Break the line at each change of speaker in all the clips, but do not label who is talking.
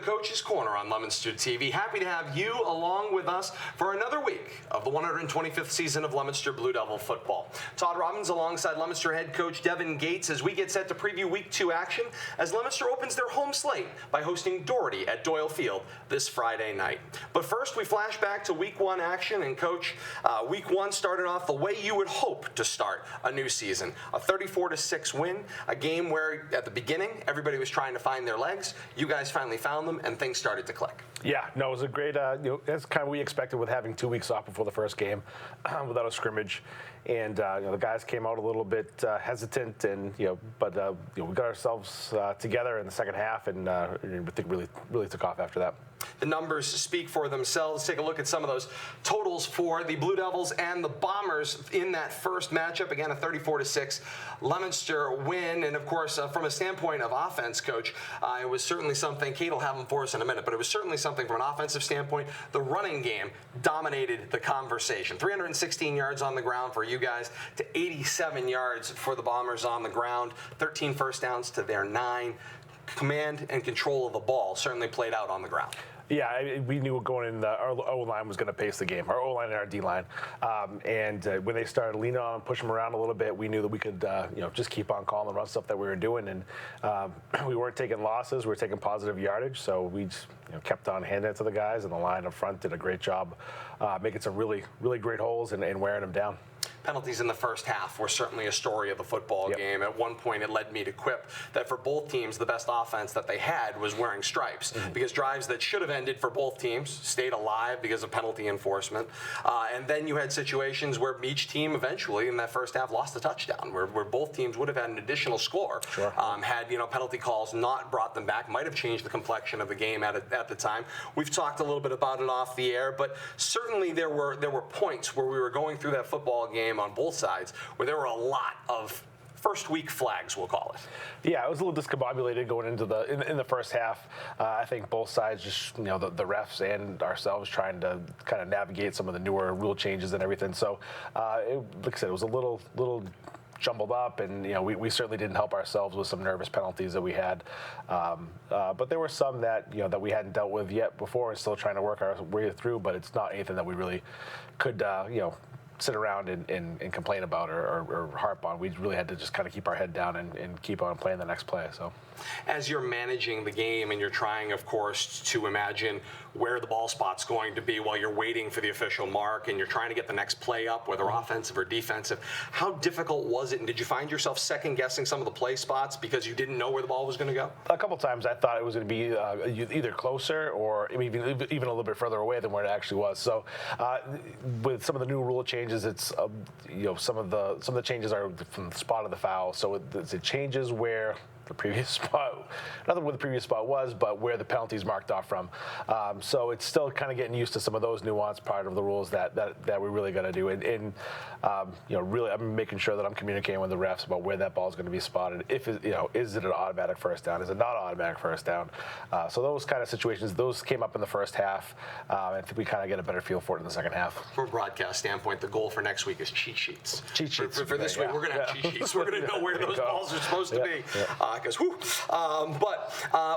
Coach's Corner on Leominster TV. Happy to have you along with us for another week of the 125th season of Leominster Blue Devil football. Todd Robbins alongside Leominster head coach Devon as we get set to preview Week 2 action as Leominster opens their home slate by hosting Doherty at Doyle Field this Friday night. But first, we flash back to Week 1 action, and Coach, Week 1 started off the way you would hope to start a new season. A 34-6 win, a game where at the beginning everybody was trying to find their legs. You guys finally found them, and things started to click.
Yeah, no, it was a great, that's kind of what we expected with having 2 weeks off before the first game without a scrimmage. And the guys came out a little bit hesitant, and but we got ourselves together in the second half, and I think really took off after that.
The numbers speak for themselves. Take a look at some of those totals for the Blue Devils and the Bombers in that first matchup. Again, a 34-6 Leominster win. And of course, from a standpoint of offense, Coach, it was certainly something. Kate will have them for us in a minute, but it was certainly something from an offensive standpoint. The running game dominated the conversation. 316 yards on the ground for you guys to 87 yards for the Bombers on the ground. 13 first downs to their 9. Command and control of the ball certainly played out on the ground.
Yeah, we knew going in, our O-line was going to pace the game, our O-line and our D-line. And when they started leaning on and pushing them around a little bit, we knew that we could just keep on calling the run stuff that we were doing. And we weren't taking losses. We were taking positive yardage. So we just kept on handing it to the guys, and the line up front did a great job making some really, really great holes and wearing them down.
Penalties in the first half were certainly a story of the football game. At one point, it led me to quip that for both teams, the best offense that they had was wearing stripes, because drives that should have ended for both teams stayed alive because of penalty enforcement. And then you had situations where each team eventually in that first half lost a touchdown, where both teams would have had an additional score.
Sure.
Had penalty calls not brought them back, might have changed the complexion of the game at the time. We've talked a little bit about it off the air, but certainly there were points where we were going through that football game on both sides where there were a lot of first week flags, we'll call it.
Yeah, it was a little discombobulated going into in the first half. I think both sides, just the refs and ourselves, trying to kind of navigate some of the newer rule changes and everything. So, like I said, it was a little jumbled up, and we certainly didn't help ourselves with some nervous penalties that we had. But there were some that that we hadn't dealt with yet before, and still trying to work our way through. But it's not anything that we really could sit around and complain about or harp on. We really had to just kind of keep our head down and keep on playing the next play. So,
as you're managing the game and you're trying, of course, to imagine where the ball spot's going to be while you're waiting for the official mark, and you're trying to get the next play up, whether offensive or defensive, how difficult was it? And did you find yourself second guessing some of the play spots because you didn't know where the ball was going to go?
A couple times I thought it was going to be either closer or even a little bit further away than where it actually was. So with some of the new rule changes, it's some of the changes are from the spot of the foul. So it changes where the previous spot, not where the previous spot was, but where the penalty's marked off from. So it's still kind of getting used to some of those nuanced part of the rules that we really got to do. And really, I'm making sure that I'm communicating with the refs about where that ball is going to be spotted. If is it an automatic first down? Is it not an automatic first down? So those kind of situations, those came up in the first half. I think we kind of get a better feel for it in the second half.
From a broadcast standpoint, the goal for next week is cheat sheets.
Cheat sheets.
For this week, we're going to have cheat sheets. We're going to know where those balls are supposed to be. Because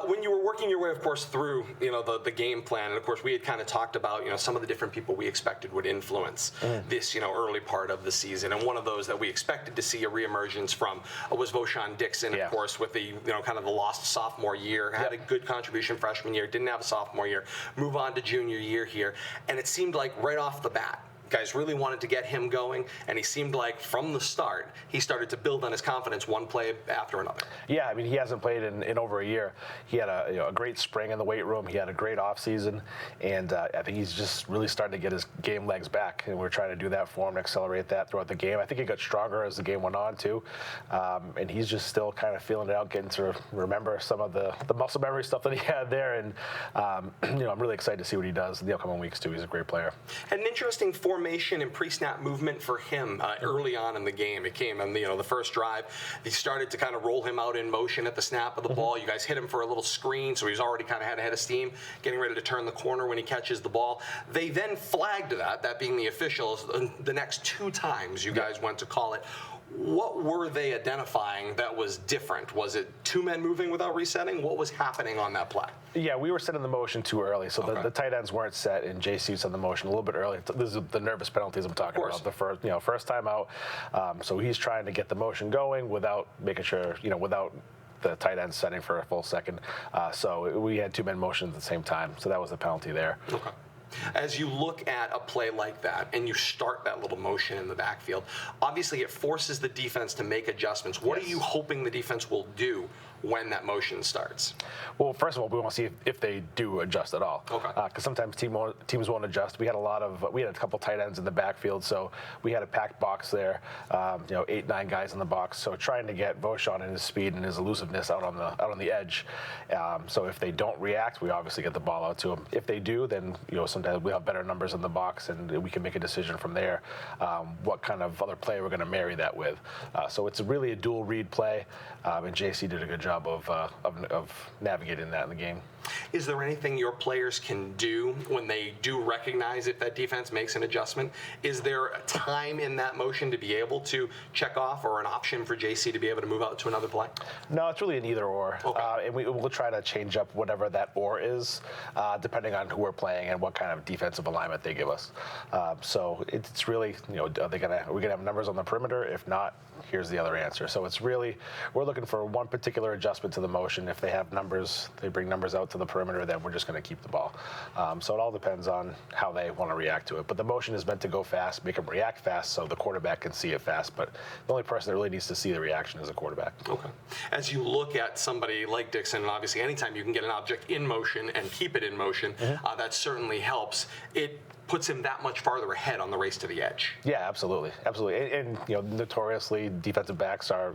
when you were working your way, of course, through the game plan, and of course we had kind of talked about some of the different people we expected would influence this early part of the season, and one of those that we expected to see a reemergence from was Voshan Dixon, of course, with the kind of the lost sophomore year, had a good contribution freshman year, didn't have a sophomore year, move on to junior year here, and it seemed like right off the bat, guys really wanted to get him going, and he seemed like from the start he started to build on his confidence one play after another.
Yeah, I mean, he hasn't played in over a year. He had a great spring in the weight room. He had a great off season, and I think he's just really starting to get his game legs back, and we're trying to do that for him, accelerate that throughout the game. I think he got stronger as the game went on too, and he's just still kind of feeling it out, getting to remember some of the muscle memory stuff that he had there, and I'm really excited to see what he does in the upcoming weeks too. He's a great player.
An interesting formation and pre-snap movement for him early on in the game. It came in the first drive. He started to kind of roll him out in motion at the snap of the ball. You guys hit him for a little screen, so he's already kind of had a head of steam, getting ready to turn the corner when he catches the ball. They then flagged that being the officials, the next 2 times you guys went to call it. What were they identifying that was different? Was it two men moving without resetting? What was happening on that play?
Yeah, we were setting the motion too early, so
Okay.
the tight ends weren't set, and JC set the motion a little bit early. This is the nervous penalties I'm talking about. The first time out, so he's trying to get the motion going without making sure, without the tight end setting for a full second. So we had two men motion at the same time, so that was the penalty there.
Okay. As you look at a play like that and you start that little motion in the backfield, obviously it forces the defense to make adjustments. What are you hoping the defense will do when that motion starts?
Well, first of all, we want to see if they do adjust at all.
Okay.
Because sometimes teams won't adjust. We had a couple tight ends in the backfield, so we had a packed box there. 8, 9 guys in the box. So trying to get Beauchamp and his speed and his elusiveness out on the edge. So if they don't react, we obviously get the ball out to them. If they do, then sometimes we have better numbers in the box, and we can make a decision from there. What kind of other play we're going to marry that with. So it's really a dual read play, and JC did a good job of navigating that in the game.
Is there anything your players can do when they do recognize if that defense makes an adjustment? Is there a time in that motion to be able to check off, or an option for JC to be able to move out to another play?
No, it's really an either or.
Okay.
And we'll try to change up whatever that or is, depending on who we're playing and what kind of defensive alignment they give us. So it's really, are we gonna have numbers on the perimeter? If not, here's the other answer. So it's really, we're looking for one particular adjustment to the motion. If they have numbers, they bring numbers out to the perimeter, then we're just going to keep the ball. So it all depends on how they want to react to it. But the motion is meant to go fast, make them react fast, so the quarterback can see it fast. But the only person that really needs to see the reaction is the quarterback.
Okay. As you look at somebody like Dixon, and obviously anytime you can get an object in motion and keep it in motion, that certainly helps. It puts him that much farther ahead on the race to the edge.
Yeah, absolutely. And notoriously defensive backs are,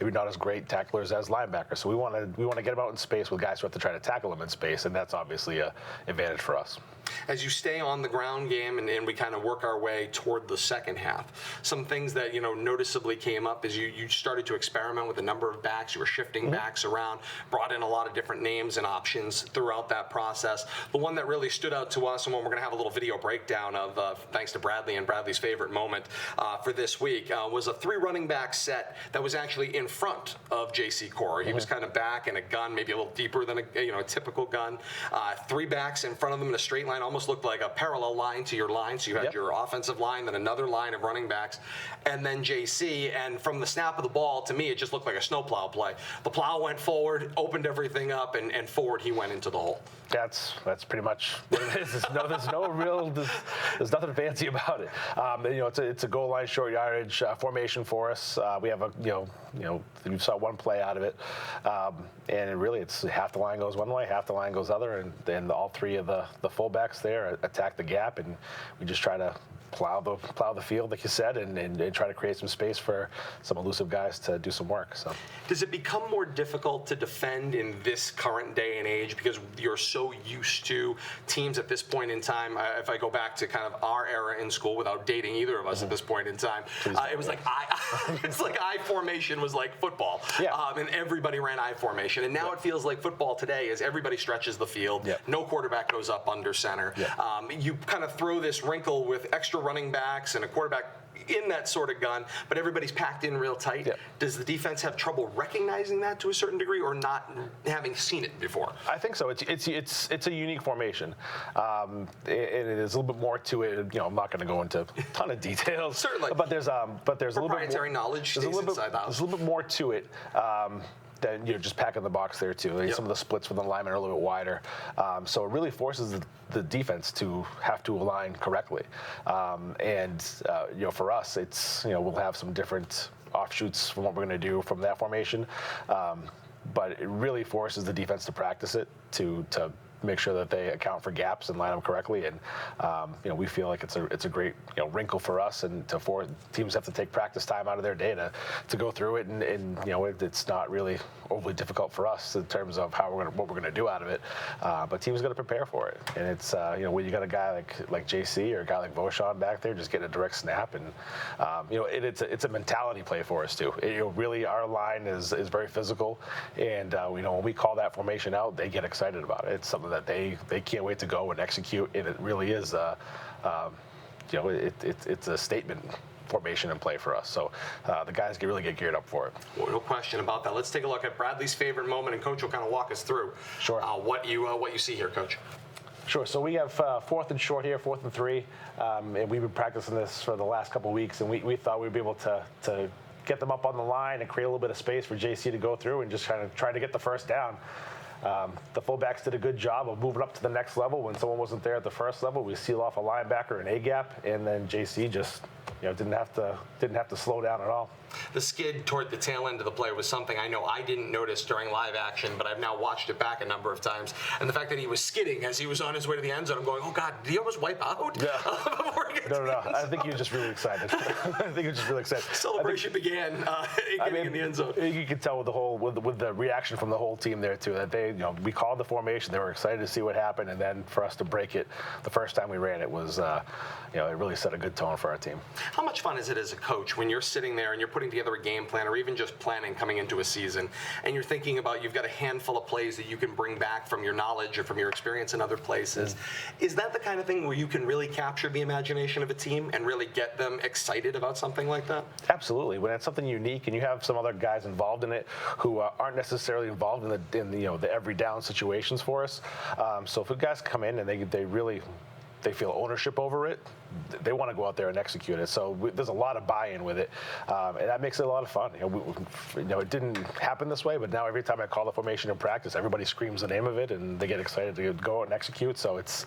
maybe not as great tacklers as linebackers. So we want to get them out in space with guys who have to try to tackle them in space, and that's obviously an advantage for us.
As you stay on the ground game and we kind of work our way toward the second half, some things that noticeably came up is you started to experiment with a number of backs. You were shifting backs around, brought in a lot of different names and options throughout that process. The one that really stood out to us, and one we're going to have a little video breakdown of, thanks to Bradley and Bradley's favorite moment for this week, was a 3 running back set that was actually in front of JC Core. He was kind of back in a gun, maybe a little deeper than a typical gun. 3 backs in front of them in a straight line, almost looked like a parallel line to your line. So you had your offensive line, then another line of running backs, and then JC. And from the snap of the ball, to me, it just looked like a snowplow play. The plow went forward, opened everything up, and forward he went into the hole.
That's pretty much what it is. There's nothing fancy about it. It's a goal line short yardage formation for us. We have we saw one play out of it, and really it's half the line goes one way, half the line goes other, and then all 3 of the fullbacks there attack the gap, and we just try to plow the field, like you said, and try to create some space for some elusive guys to do some work. So,
does it become more difficult to defend in this current day and age because you're so used to teams at this point in time? If I go back to kind of our era in school, without dating either of us at this point in time, it was like it's like I formation was like football, and everybody ran I formation, and now it feels like football today is everybody stretches the field, no quarterback goes up under center. You kind of throw this wrinkle with extra running backs and a quarterback in that sort of gun, but everybody's packed in real tight. Does the defense have trouble recognizing that to a certain degree, or not having seen it before?
I think so. It's a unique formation. It is a little bit more to it. I'm not going to go into a ton of details.
Certainly.
But there's a little bit more
proprietary knowledge stays inside the house.
There's a little bit more to it. Then just packing the box there too. Some of the splits with the linemen are a little bit wider, so it really forces the defense to have to align correctly. For us, it's we'll have some different offshoots from what we're going to do from that formation, but it really forces the defense to practice it to make sure that they account for gaps and line them correctly. And we feel like it's a great wrinkle for us, and for teams have to take practice time out of their day to go through it, and it's not really overly difficult for us in terms of what we're gonna do out of it. But teams got to prepare for it, and it's when you got a guy like JC or a guy like Beauchamp back there just getting a direct snap, and it's a mentality play for us too. Really our line is very physical, and when we call that formation out, they get excited about it. It's something that they can't wait to go and execute, and it really is it's a statement formation in play for us. So the guys really get geared up for it.
Well, no question about that. Let's take a look at Bradley's favorite moment, and Coach will kind of walk us through what you see here, Coach.
Sure. So we have 4th and short here, 4th and 3, and we've been practicing this for the last couple of weeks, and we thought we'd be able to get them up on the line and create a little bit of space for JC to go through and just kind of try to get the first down. The fullbacks did a good job of moving up to the next level. When someone wasn't there at the first level, we seal off a linebacker, an A gap, and then JC just didn't have to slow down at all.
The skid toward the tail end of the play was something I know I didn't notice during live action, but I've now watched it back a number of times. And the fact that he was skidding as he was on his way to the end zone, I'm going, oh God, did he almost wipe out?
Yeah.
Before he gets
No. I think he was just really excited.
Celebration began getting in the end zone.
You could tell with the reaction from the whole team there too, that they, we called the formation. They were excited to see what happened, and then for us to break it the first time we ran it was, it really set a good tone for our team.
How much fun is it as a coach when you're sitting there and you're putting together a game plan or even just planning coming into a season, and you're thinking about you've got a handful of plays that you can bring back from your knowledge or from your experience in other places? Is that the kind of thing where you can really capture the imagination of a team and really get them excited about something like that?
Absolutely. When it's something unique and you have some other guys involved in it who aren't necessarily involved in the every down situations for us. So if the guys come in and they feel ownership over it, they want to go out there and execute it. So there's a lot of buy-in with it, and that makes it a lot of fun. It didn't happen this way, but now every time I call the formation in practice, everybody screams the name of it, and they get excited to go out and execute. So it's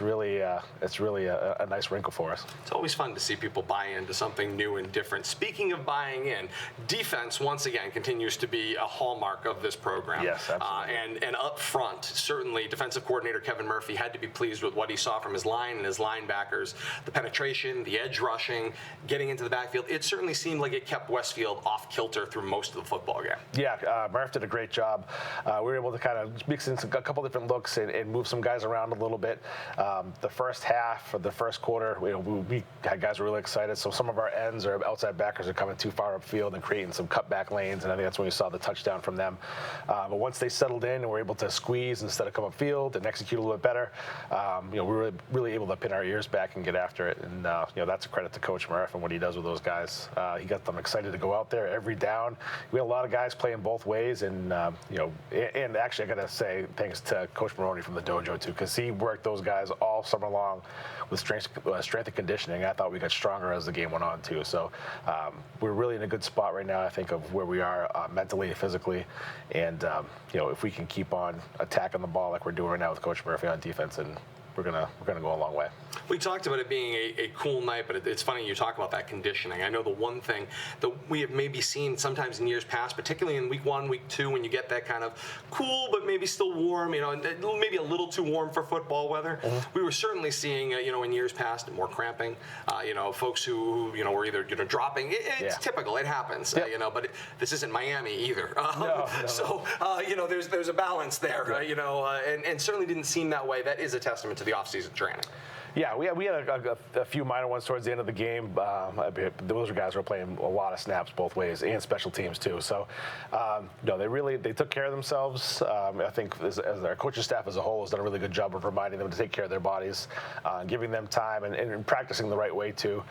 really a nice wrinkle for us.
It's always fun to see people buy into something new and different. Speaking of buying in, defense once again continues to be a hallmark of this program.
Yes, absolutely.
And up front, certainly defensive coordinator Kevin Murphy had to be pleased with what he saw from his line and his linebackers. The penetration, the edge rushing, getting into the backfield. It certainly seemed like it kept Westfield off kilter through most of the football game.
Yeah, Murph did a great job. We were able to kind of mix in a couple different looks and move some guys around a little bit. The first half or the first quarter, we had guys were really excited. So some of our ends or outside backers are coming too far upfield and creating some cutback lanes, and I think that's when we saw the touchdown from them. But once they settled in and were able to squeeze instead of come upfield and execute a little bit better, we were really able to pin our ears back and get after it, and that's a credit to Coach Murph and what he does with those guys. He got them excited to go out there every down. We had a lot of guys playing both ways, and and actually I got to say thanks to Coach Maroney from the dojo too, because he worked those guys all summer long with strength and conditioning. I thought we got stronger as the game went on too. So we're really in a good spot right now, I think, of where we are mentally and physically, and if we can keep on attacking the ball like we're doing right now with Coach Murphy on defense, and we're gonna go a long way.
We talked about it being a cool night, but it's funny you talk about that conditioning. I know the one thing that we have maybe seen sometimes in years past, particularly in week 1, week 2, when you get that kind of cool but maybe still warm, maybe a little too warm for football weather. We were certainly seeing, in years past, more cramping. Folks who were either dropping. It's typical. It happens.
Yep.
But this isn't Miami either.
No.
So there's a balance there. And certainly didn't seem that way. That is a testament to the off-season training.
Yeah, we had a few minor ones towards the end of the game. Those are guys who were playing a lot of snaps both ways and special teams too. So, they took care of themselves. I think as our coaching staff as a whole has done a really good job of reminding them to take care of their bodies, giving them time and practicing the right way too.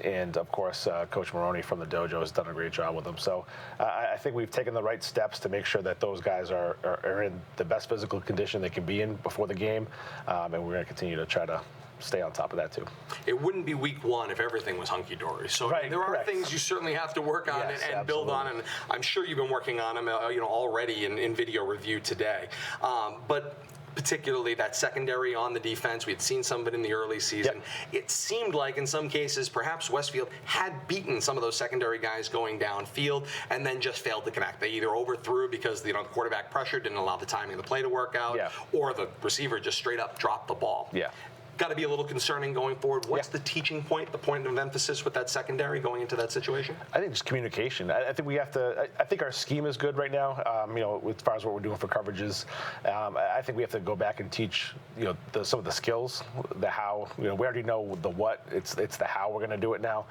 And of course, Coach Maroney from the dojo has done a great job with them. So I think we've taken the right steps to make sure that those guys are in the best physical condition they can be in before the game, and we're going to continue to try to stay on top of that too.
It wouldn't be week 1 if everything was hunky-dory. So
right,
there
correct.
are things you certainly have to work on and build on, and I'm sure you've been working on them already in video review today. But particularly that secondary on the defense. We had seen some of it in the early season. Yep. It seemed like in some cases perhaps Westfield had beaten some of those secondary guys going downfield and then just failed to connect. They either overthrew because the quarterback pressure didn't allow the timing of the play to work out, or the receiver just straight up dropped the ball.
Yeah.
Got to be a little concerning going forward. What's the teaching point, the point of emphasis with that secondary going into that situation?
I think just communication. I think we have to. I think our scheme is good right now. As far as what we're doing for coverages, I think we have to go back and teach some of the skills, the how. We already know the what. It's the how we're going to do it now.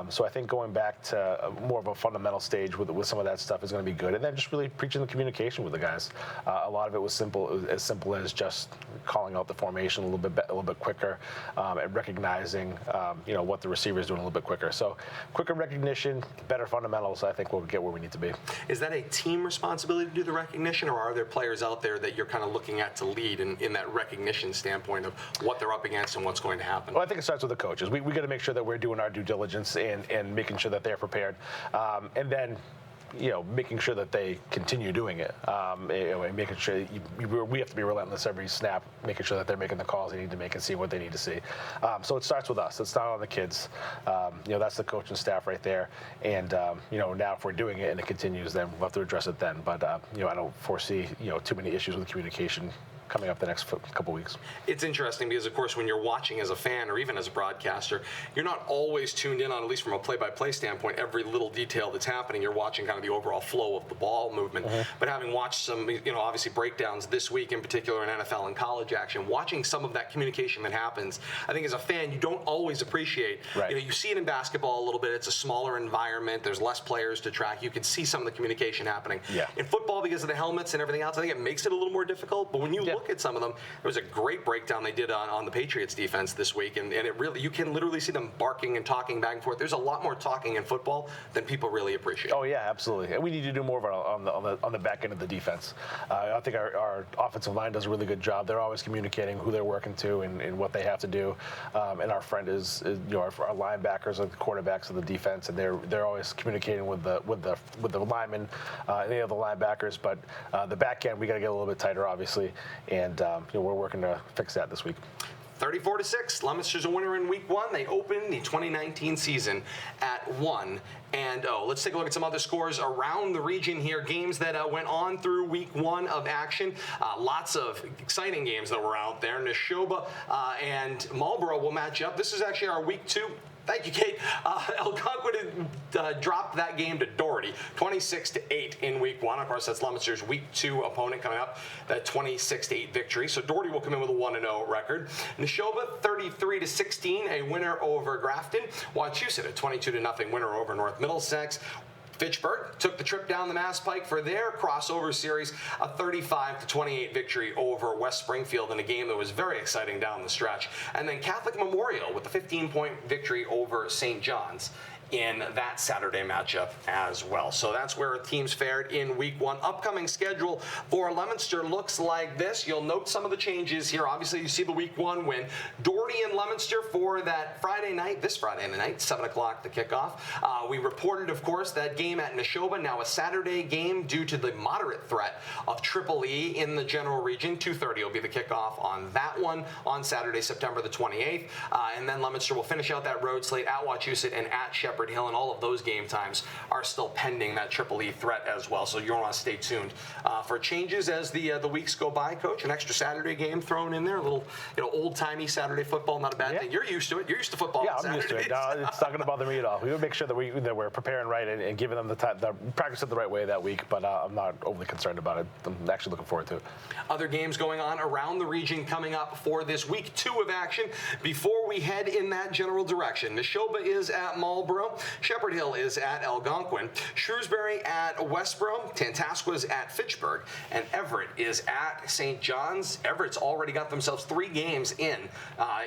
So I think going back to more of a fundamental stage with some of that stuff is going to be good, and then just really preaching the communication with the guys. A lot of it was simple as just calling out the formation a little bit bit quicker at recognizing, what the receiver is doing a little bit quicker. So quicker recognition, better fundamentals, I think we'll get where we need to be.
Is that a team responsibility to do the recognition, or are there players out there that you're kind of looking at to lead in that recognition standpoint of what they're up against and what's going to happen?
Well, I think it starts with the coaches. We got to make sure that we're doing our due diligence and making sure that they're prepared. And then making sure that they continue doing it, and making sure we have to be relentless every snap, making sure that they're making the calls they need to make and seeing what they need to see. So it starts with us. It's not on the kids. That's the coaching staff right there. And now if we're doing it and it continues, then we'll have to address it then. But I don't foresee too many issues with communication coming up the next couple weeks.
It's interesting because, of course, when you're watching as a fan or even as a broadcaster, you're not always tuned in on, at least from a play-by-play standpoint, every little detail that's happening. You're watching kind of the overall flow of the ball movement. But having watched some, obviously breakdowns this week in particular in NFL and college action, watching some of that communication that happens, I think as a fan, you don't always appreciate.
Right.
You see it in basketball a little bit. It's a smaller environment. There's less players to track. You can see some of the communication happening.
Yeah.
In football, because of the helmets and everything else, I think it makes it a little more difficult. But when you look at some of them, there was a great breakdown they did on the Patriots defense this week, and it really, you can literally see them barking and talking back and forth. There's a lot more talking in football than people really appreciate.
Oh yeah, absolutely. And we need to do more of it on the back end of the defense. I think our offensive line does a really good job. They're always communicating who they're working to and what they have to do. And our friend is our linebackers are the quarterbacks of the defense, and they're always communicating with the linemen, any of the linebackers. But the back end, we got to get a little bit tighter, obviously, and we're working to fix that this week.
34-6, Leominster's a winner in week 1. They opened the 2019 season at 1-0. Let's take a look at some other scores around the region here. Games that went on through week 1 of action. Lots of exciting games that were out there. Neshoba and Marlboro will match up. This is actually our week 2. Thank you, Kate. Algonquin dropped that game to Doherty, 26-8 in week 1. Of course, that's Leominster's week 2 opponent coming up, that 26-8 victory. So Doherty will come in with a 1-0 record. Neshoba, 33-16, a winner over Grafton. Wachusett, a 22-0 winner over North Middlesex. Fitchburg took the trip down the Mass Pike for their crossover series, a 35-28 victory over West Springfield in a game that was very exciting down the stretch. And then Catholic Memorial with a 15-point victory over St. John's in that Saturday matchup as well. So that's where teams fared in week 1. Upcoming schedule for Leominster looks like this. You'll note some of the changes here. Obviously, you see the week 1 win. Doherty and Leominster for that Friday night, this Friday night, 7 o'clock, the kickoff. We reported, of course, that game at Neshoba, now a Saturday game due to the moderate threat of Triple E in the general region. 2:30 will be the kickoff on that one on Saturday, September the 28th. And then Leominster will finish out that road slate at Wachusett and at Shepherd Hill, and all of those game times are still pending that Triple E threat as well. So you'll want to stay tuned for changes as the weeks go by. Coach, an extra Saturday game thrown in there, a little old-timey Saturday football, not a bad thing. You're used to it. You're used to football.
Yeah, I'm used to it. No, it's not going to bother me at all. We would make sure that we're preparing right and giving them the time, practice it the right way that week. But I'm not overly concerned about it. I'm actually looking forward to it.
Other games going on around the region coming up for this week 2 of action. Before we head in that general direction, Neshoba is at Marlboro. Shepherd Hill is at Algonquin. Shrewsbury at Westboro. Tantasqua's at Fitchburg. And Everett is at St. John's. Everett's already got themselves 3 games in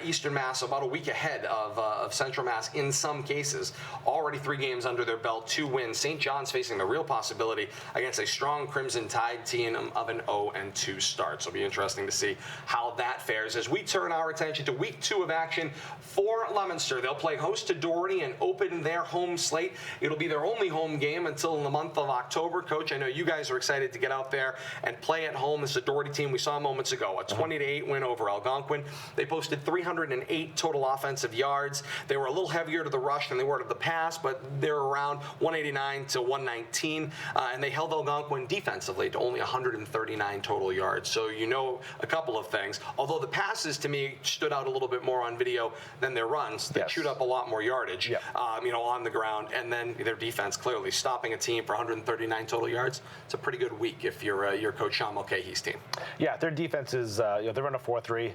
Eastern Mass, about a week ahead of Central Mass in some cases. Already 3 games under their belt, 2 wins. St. John's facing the real possibility against a strong Crimson Tide team of an 0-2 start. So it'll be interesting to see how that fares as we turn our attention to week 2 of action for Leominster. They'll play host to Doherty and open their home slate. It'll be their only home game until the month of October. Coach, I know you guys are excited to get out there and play at home. This is a Doherty team we saw moments ago, a 20-8 win over Algonquin. They posted 308 total offensive yards. They were a little heavier to the rush than they were to the pass, but they're around 189 to 119, and they held Algonquin defensively to only 139 total yards. So you know a couple of things. Although the passes to me stood out a little bit more on video than their runs. They chewed up a lot more yardage.
Yep.
on the ground, and then their defense clearly stopping a team for 139 total yards. It's a pretty good week if you're Coach Sean Mulcahy's team.
Yeah, their defense is they run a 4-3.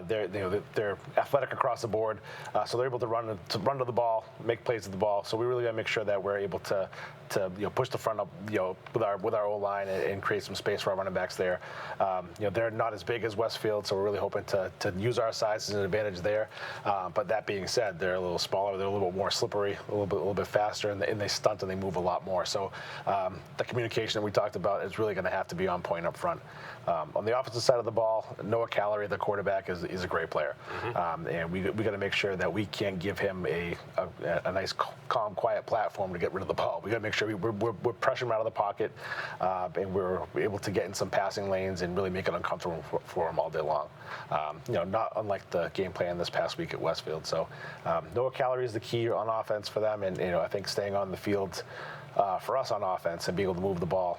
They're athletic across the board, so they're able to run to the ball, make plays at the ball. So we really got to make sure that we're able to push the front up with our O-line and create some space for our running backs there. They're not as big as Westfield, so we're really hoping to use our size as an advantage there. But that being said, they're a little smaller, they're a little bit more slippery, a little bit faster, and they stunt and they move a lot more. So the communication that we talked about is really going to have to be on point up front. On the offensive side of the ball, Noah Calorie, the quarterback, is a great player, and we got to make sure that we can't give him a nice, calm, quiet platform to get rid of the ball. We got to make sure we're pressuring him out of the pocket, and we're able to get in some passing lanes and really make it uncomfortable for him all day long. Not unlike the game plan this past week at Westfield. So Noah Calorie is the key on offense for them, and I think staying on the field for us on offense and being able to move the ball.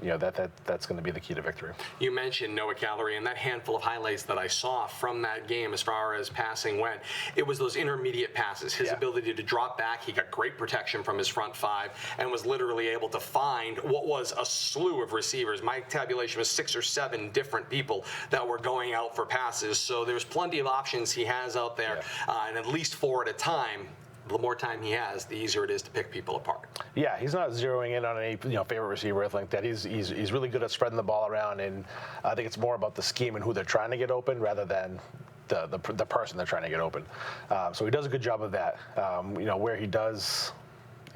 That's going to be the key to victory.
You mentioned Noah Calorie, and that handful of highlights that I saw from that game as far as passing went, it was those intermediate passes, his ability to drop back. He got great protection from his front five and was literally able to find what was a slew of receivers. My tabulation was 6 or 7 different people that were going out for passes. So there's plenty of options he has out there, and at least 4 at a time. The more time he has, the easier it is to pick people apart. Yeah,
he's not zeroing in on any favorite receiver or anything like that. He's really good at spreading the ball around, and I think it's more about the scheme and who they're trying to get open rather than the person they're trying to get open. So he does a good job of that. Where he does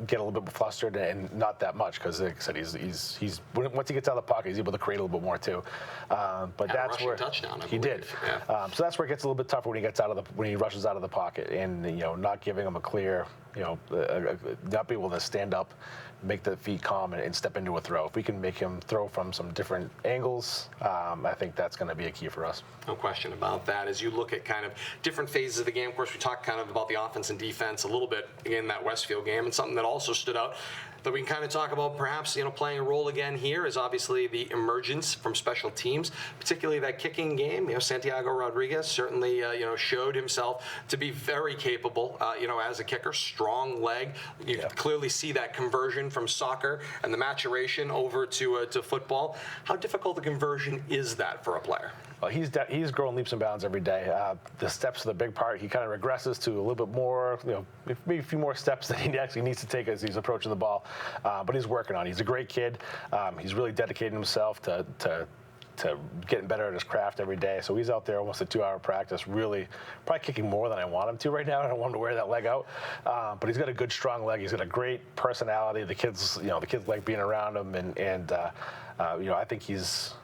get a little bit flustered, and not that much, because like I said, he's once he gets out of the pocket, he's able to create a little bit more too. But that's where
touchdown,
he did. Yeah. So that's where it gets a little bit tougher when he rushes out of the pocket, and not giving him a clear, not be able to stand up, make the feet calm, and step into a throw. If we can make him throw from some different angles, I think that's going to be a key for us.
No question about that. As you look at kind of different phases of the game, of course, we talked kind of about the offense and defense a little bit in that Westfield game, and something that also stood out that we can kind of talk about perhaps playing a role again here is obviously the emergence from special teams, particularly that kicking game. Santiago Rodriguez certainly showed himself to be very capable as a kicker, strong leg. You can clearly see that conversion from soccer and the maturation over to football. How difficult a conversion is that for a player?
Well, he's growing leaps and bounds every day. The steps are the big part. He kind of regresses to a little bit more, maybe a few more steps that he actually needs to take as he's approaching the ball. But he's working on it. He's a great kid. He's really dedicating himself to getting better at his craft every day. So he's out there almost a 2-hour practice, really probably kicking more than I want him to right now. I don't want him to wear that leg out. But he's got a good, strong leg. He's got a great personality. The kids like being around him, and I think he's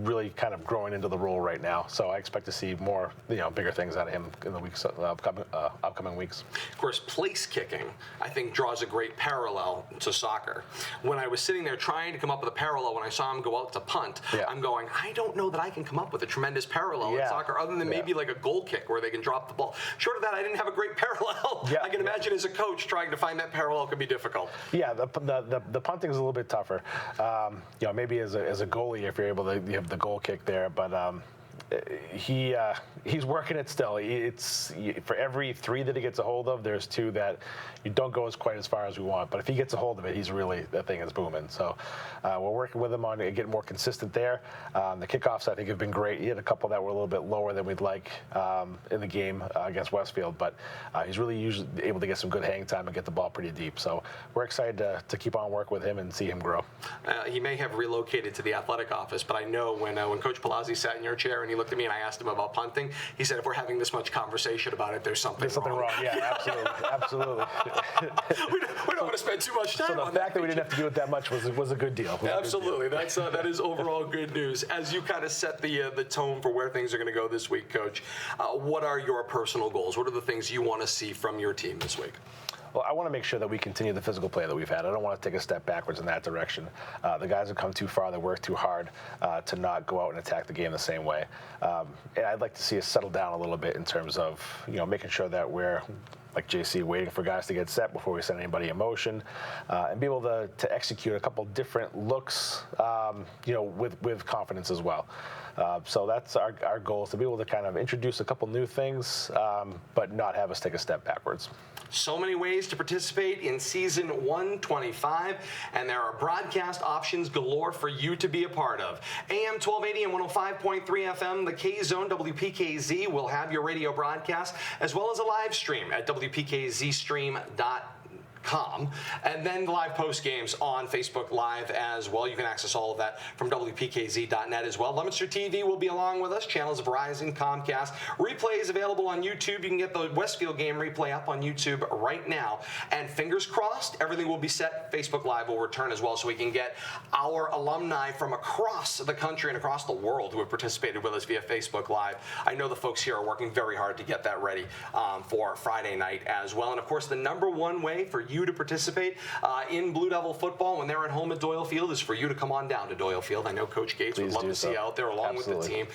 really kind of growing into the role right now. So I expect to see more, bigger things out of him in the weeks, upcoming weeks.
Of course, place kicking, I think, draws a great parallel to soccer. When I was sitting there trying to come up with a parallel, when I saw him go out to punt, I'm going, I don't know that I can come up with a tremendous parallel in soccer other than maybe like a goal kick where they can drop the ball. Short of that, I didn't have a great parallel. I can imagine as a coach trying to find that parallel could be difficult.
Yeah, the punting is a little bit tougher. Maybe as a goalie, if you're able to have the goal kick there, but he's working it still. It's for every 3 that he gets a hold of, there's 2 that you don't go quite as far as we want. But if he gets a hold of it, that thing is booming. So we're working with him on getting more consistent there. The kickoffs, I think, have been great. He had a couple that were a little bit lower than we'd like in the game against Westfield, but he's really usually able to get some good hang time and get the ball pretty deep. So we're excited to keep on working with him and see him grow.
He may have relocated to the athletic office, but I know when Coach Palazzi sat in your chair and he looked at me and I asked him about punting, he said, if we're having this much conversation about it, there's something wrong.
Yeah, absolutely.
we don't want to spend too much time on that.
So the fact that we didn't have to do it that much was a good deal.
Absolutely. That is overall good news. As you kind of set the tone for where things are going to go this week, Coach, what are your personal goals? What are the things you want to see from your team this week?
Well, I want to make sure that we continue the physical play that we've had. I don't want to take a step backwards in that direction. The guys have come too far. They work too hard to not go out and attack the game the same way. And I'd like to see us settle down a little bit in terms of making sure that we're, like JC, waiting for guys to get set before we send anybody in motion, and be able to execute a couple different looks, with confidence as well. So that's our goal, is to be able to kind of introduce a couple new things, but not have us take a step backwards.
So many ways to participate in season 125, and there are broadcast options galore for you to be a part of. AM 1280 and 105.3 FM, the K-Zone WPKZ will have your radio broadcast, as well as a live stream at WPKZstream.com. And then the live post games on Facebook Live as well. You can access all of that from WPKZ.net as well. Leominster TV will be along with us. Channels of Verizon, Comcast. Replay is available on YouTube. You can get the Westfield game replay up on YouTube right now. And fingers crossed, everything will be set. Facebook Live will return as well, so we can get our alumni from across the country and across the world who have participated with us via Facebook Live. I know the folks here are working very hard to get that ready for Friday night as well. And of course, the number one way for you to participate in Blue Devil football when they're at home at Doyle Field is for you to come on down to Doyle Field. I know Coach Gates would love to see you out there along with the team.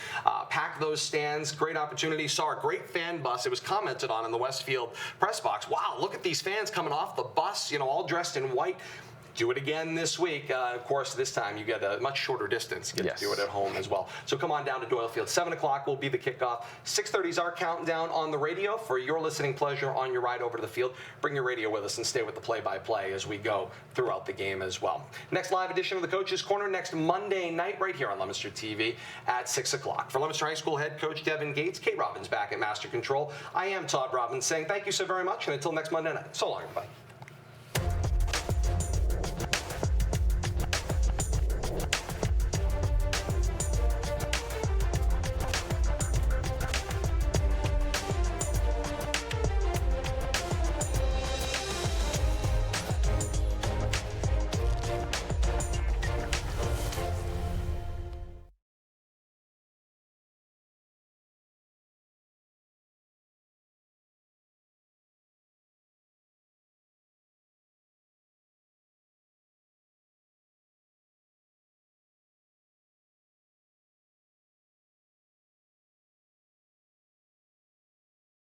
Pack those stands. Great opportunity. Saw a great fan bus. It was commented on in the Westfield press box. Wow, look at these fans coming off the bus, you know, all dressed in white. Do it again this week. Of course, this time you get a much shorter distance. You get to do it at home as well. So come on down to Doyle Field. 7 o'clock will be the kickoff. 6:30 is our countdown on the radio for your listening pleasure on your ride over to the field. Bring your radio with us and stay with the play-by-play as we go throughout the game as well. Next live edition of the Coach's Corner next Monday night right here on Leominster TV at 6 o'clock. For Leominster High School head coach Devon Gates, Kate Robbins back at Master Control. I am Todd Robbins saying thank you so very much, and until next Monday night, so long, everybody.